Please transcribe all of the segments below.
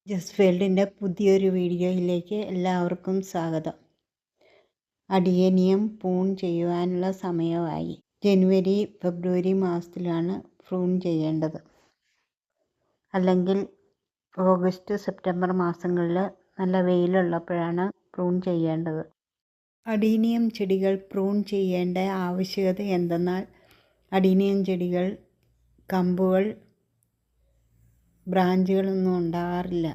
Just ഫീൽഡിൻ്റെ പുതിയൊരു വീഡിയോയിലേക്ക് എല്ലാവർക്കും സ്വാഗതം. അഡിയേനിയം പ്രൂൺ ചെയ്യുവാനുള്ള സമയമായി. ജനുവരി ഫെബ്രുവരി മാസത്തിലാണ് പ്രൂൺ ചെയ്യേണ്ടത്. അല്ലെങ്കിൽ ഓഗസ്റ്റ് സെപ്റ്റംബർ മാസങ്ങളിൽ നല്ല വെയിലുള്ളപ്പോഴാണ് പ്രൂൺ ചെയ്യേണ്ടത്. അഡീനിയം ചെടികൾ പ്രൂൺ ചെയ്യേണ്ട ആവശ്യകത എന്തെന്നാൽ അഡീനിയം ചെടികൾ കമ്പുകൾ ബ്രാഞ്ചുകളൊന്നും ഉണ്ടാകാറില്ല.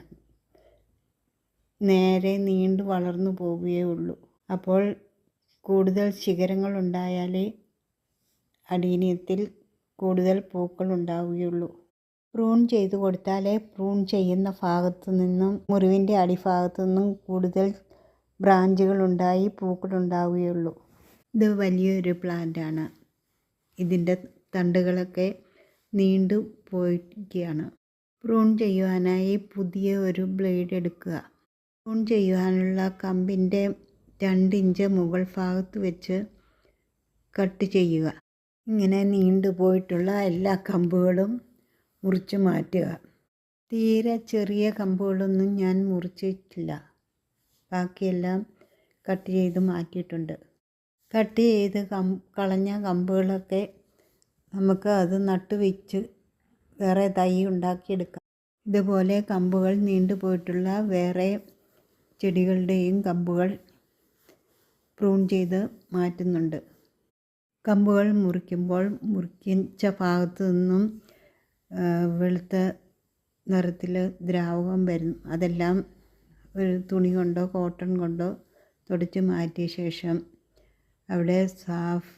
നേരെ നീണ്ടു വളർന്നു പോവുകയേ ഉള്ളൂ. അപ്പോൾ കൂടുതൽ ശിഖരങ്ങൾ ഉണ്ടായാലേ അഡീനിയത്തിൽ കൂടുതൽ പൂക്കൾ ഉണ്ടാവുകയുള്ളൂ. പ്രൂൺ ചെയ്തു കൊടുത്താലേ പ്രൂൺ ചെയ്യുന്ന ഭാഗത്തു നിന്നും മുറിവിൻ്റെ അടിഭാഗത്തു നിന്നും കൂടുതൽ ബ്രാഞ്ചുകൾ ഉണ്ടായി പൂക്കൾ ഉണ്ടാവുകയുള്ളൂ. ഇത് വലിയൊരു പ്ലാന്റാണ്. ഇതിൻ്റെ തണ്ടുകളൊക്കെ നീണ്ടു പോയിരിക്കുകയാണ്. പ്രൂൺ ചെയ്യുവാനായി പുതിയ ഒരു ബ്ലേഡ് എടുക്കുക. പ്രൂൺ ചെയ്യുവാനുള്ള കമ്പിൻ്റെ 2 ഇഞ്ച് മുകൾ ഭാഗത്ത് വെച്ച് കട്ട് ചെയ്യുക. ഇങ്ങനെ നീണ്ടുപോയിട്ടുള്ള എല്ലാ കമ്പുകളും മുറിച്ച് മാറ്റുക. തീരെ ചെറിയ കമ്പുകളൊന്നും ഞാൻ മുറിച്ചിട്ടില്ല. ബാക്കിയെല്ലാം കട്ട് ചെയ്ത് മാറ്റിയിട്ടുണ്ട്. കട്ട് ചെയ്ത് കളഞ്ഞ കമ്പുകളൊക്കെ നമുക്ക് അത് നട്ടുവെച്ച് വേറെ തൈ ഉണ്ടാക്കിയെടുക്കാം. ഇതുപോലെ കമ്പുകൾ നീണ്ടുപോയിട്ടുള്ള വേറെ ചെടികളുടെയും കമ്പുകൾ പ്രൂൺ ചെയ്ത് മാറ്റുന്നുണ്ട്. കമ്പുകൾ മുറിക്കുമ്പോൾ മുറിച്ച ഭാഗത്തു നിന്നും വെളുത്ത നിറത്തിൽ ദ്രാവകം വരും. അതെല്ലാം ഒരു തുണി കൊണ്ടോ കോട്ടൺ കൊണ്ടോ തുടച്ച് മാറ്റിയ ശേഷം അവിടെ സാഫ്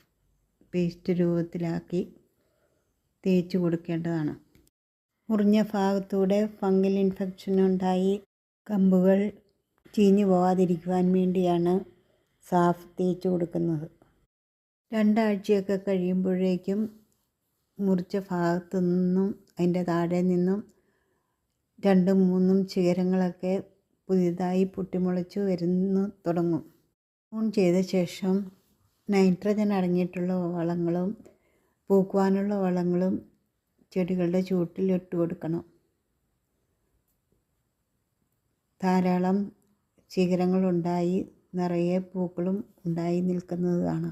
പേസ്റ്റ് രൂപത്തിലാക്കി തേച്ച് കൊടുക്കേണ്ടതാണ്. മുറിഞ്ഞ ഭാഗത്തൂടെ ഫംഗൽ ഇൻഫെക്ഷൻ ഉണ്ടായി കമ്പുകൾ ചീഞ്ഞു പോകാതിരിക്കുവാൻ വേണ്ടിയാണ് സാഫ് തേച്ച് കൊടുക്കുന്നത്. 2 ആഴ്ചയൊക്കെ കഴിയുമ്പോഴേക്കും മുറിച്ച ഭാഗത്തു നിന്നും അതിൻ്റെ താഴെ നിന്നും 2ഉം 3ഉം ശിഖരങ്ങളൊക്കെ പുതിയതായി പൊട്ടിമുളച്ച് വരുന്നു തുടങ്ങും. പ്രൂൺ ചെയ്ത ശേഷം നൈട്രജൻ അടങ്ങിയിട്ടുള്ള വളങ്ങളും പൂക്കുവാനുള്ള വളങ്ങളും ചെടികളുടെ ചുവട്ടിൽ ഇട്ട് കൊടുക്കണം. ധാരാളം ശിഖരങ്ങളുണ്ടായി നിറയെ പൂക്കളും ഉണ്ടായി നിൽക്കുന്നതാണ്.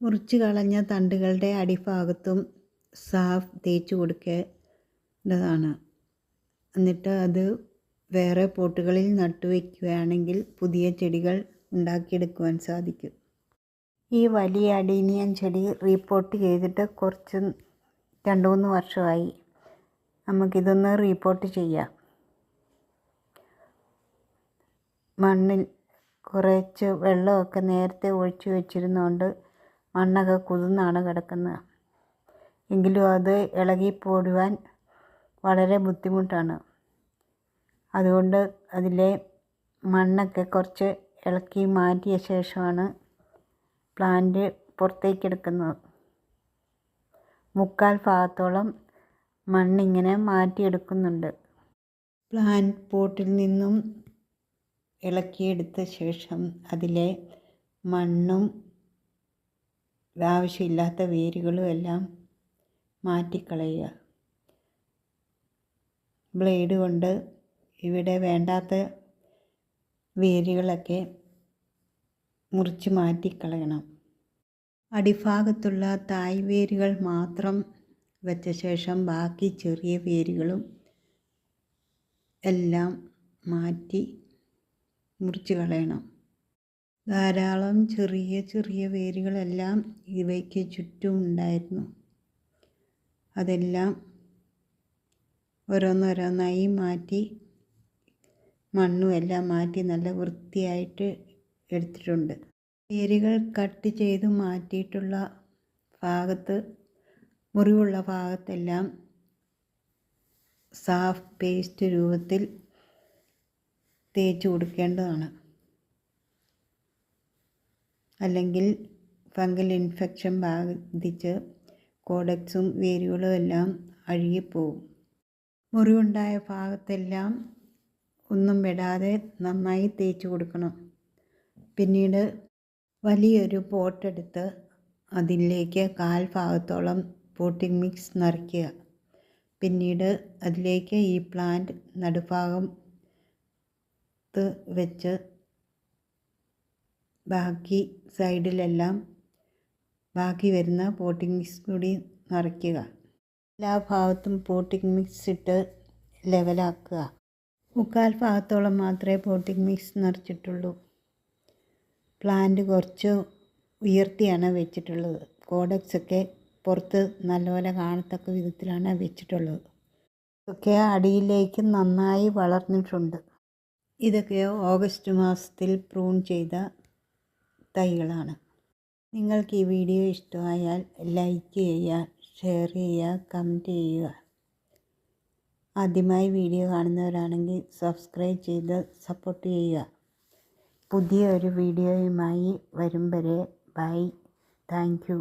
മുറിച്ച് കളഞ്ഞ തണ്ടുകളുടെ അടിഭാഗത്തും സാഫ് തേച്ച് കൊടുക്കേണ്ടതാണ്. എന്നിട്ട് അത് വേറെ പോട്ടുകളിൽ നട്ടുവയ്ക്കുകയാണെങ്കിൽ പുതിയ ചെടികൾ ഉണ്ടാക്കിയെടുക്കുവാൻ സാധിക്കും. ഈ വലിയ അഡീനിയം ചെടി റീപോർട്ട് ചെയ്തിട്ട് 2-3 വർഷമായി. നമുക്കിതൊന്ന് റീപോർട്ട് ചെയ്യാം. മണ്ണിൽ കുറച്ച് വെള്ളമൊക്കെ നേരത്തെ ഒഴിച്ച് വെച്ചിരുന്നതുകൊണ്ട് മണ്ണൊക്കെ കുതിർന്നാണ് കിടക്കുന്നത്. എങ്കിലും അത് ഇളകിപ്പോടുവാൻ വളരെ ബുദ്ധിമുട്ടാണ്. അതുകൊണ്ട് അതിലെ മണ്ണൊക്കെ കുറച്ച് ഇളക്കി മാറ്റിയ ശേഷമാണ് പ്ലാന്റ് പുറത്തേക്കെടുക്കുന്നത്. 3/4 ഭാഗത്തോളം മണ്ണിങ്ങനെ മാറ്റിയെടുക്കുന്നുണ്ട്. പ്ലാന്റ് പോട്ടിൽ നിന്നും ഇളക്കിയെടുത്ത ശേഷം അതിലെ മണ്ണും ആവശ്യമില്ലാത്ത വേരുകളും എല്ലാം മാറ്റിക്കളയുക. ബ്ലേഡ് കൊണ്ട് ഇവിടെ വേണ്ടാത്ത വേരുകളൊക്കെ മുറിച്ച് മാറ്റിക്കളയണം. അടിഭാഗത്തുള്ള തായ് വേരുകൾ മാത്രം വെച്ച ശേഷം ബാക്കി ചെറിയ വേരുകളും എല്ലാം മാറ്റി മുറിച്ച് കളയണം. ധാരാളം ചെറിയ ചെറിയ വേരുകളെല്ലാം ഇവയ്ക്ക് ചുറ്റും ഉണ്ടായിരുന്നു. അതെല്ലാം ഓരോന്നോരോന്നായി മാറ്റി മണ്ണും എല്ലാം മാറ്റി നല്ല വൃത്തിയായിട്ട് എടുത്തിട്ടുണ്ട്. വേരുകൾ കട്ട് ചെയ്ത് മാറ്റിയിട്ടുള്ള ഭാഗത്ത് മുറിവുള്ള ഭാഗത്തെല്ലാം സാഫ് പേസ്റ്റ് രൂപത്തിൽ തേച്ച് കൊടുക്കേണ്ടതാണ്. അല്ലെങ്കിൽ ഫംഗൽ ഇൻഫെക്ഷൻ ബാധിച്ച് കോഡക്സും വേരുകളും എല്ലാം അഴുകിപ്പോവും. മുറിവുണ്ടായ ഭാഗത്തെല്ലാം ഒന്നും വിടാതെ നന്നായി തേച്ച് കൊടുക്കണം. പിന്നീട് വലിയൊരു പോട്ടെടുത്ത് അതിലേക്ക് 1/4 ഭാഗത്തോളം പോട്ടിംഗ് മിക്സ് നിറയ്ക്കുക. പിന്നീട് അതിലേക്ക് ഈ പ്ലാന്റ് നടുഭാഗം പുറത്ത് വെച്ച് ബാക്കി സൈഡിലെല്ലാം ബാക്കി വരുന്ന പോട്ടിംഗ് മിക്സ് കൂടി നിറയ്ക്കുക. എല്ലാ ഭാഗത്തും പോട്ടിംഗ് മിക്സ് ഇട്ട് ലെവലാക്കുക. 3/4 ഭാഗത്തോളം മാത്രമേ പോട്ടിംഗ് മിക്സ് നിറച്ചിട്ടുള്ളൂ. പ്ലാന്റ് കുറച്ച് ഉയർത്തിയാണ് വെച്ചിട്ടുള്ളത്. കോഡക്സൊക്കെ പുറത്ത് നല്ലപോലെ കാണത്തക്ക വിധത്തിലാണ് വെച്ചിട്ടുള്ളത്. ഇതൊക്കെ അടിയിലേക്ക് നന്നായി വളർന്നിട്ടുണ്ട്. ഇതൊക്കെ ഓഗസ്റ്റ് മാസത്തിൽ പ്രൂൺ ചെയ്ത തൈകളാണ്. നിങ്ങൾക്ക് ഈ വീഡിയോ ഇഷ്ടമായാൽ ലൈക്ക് ചെയ്യുക, ഷെയർ ചെയ്യുക, കമൻറ്റ് ചെയ്യുക. ആദ്യമായി വീഡിയോ കാണുന്നവരാണെങ്കിൽ സബ്സ്ക്രൈബ് ചെയ്ത് സപ്പോർട്ട് ചെയ്യുക. പുതിയ ഒരു വീഡിയോയുമായി വരും വരെ ബൈ. Thank you.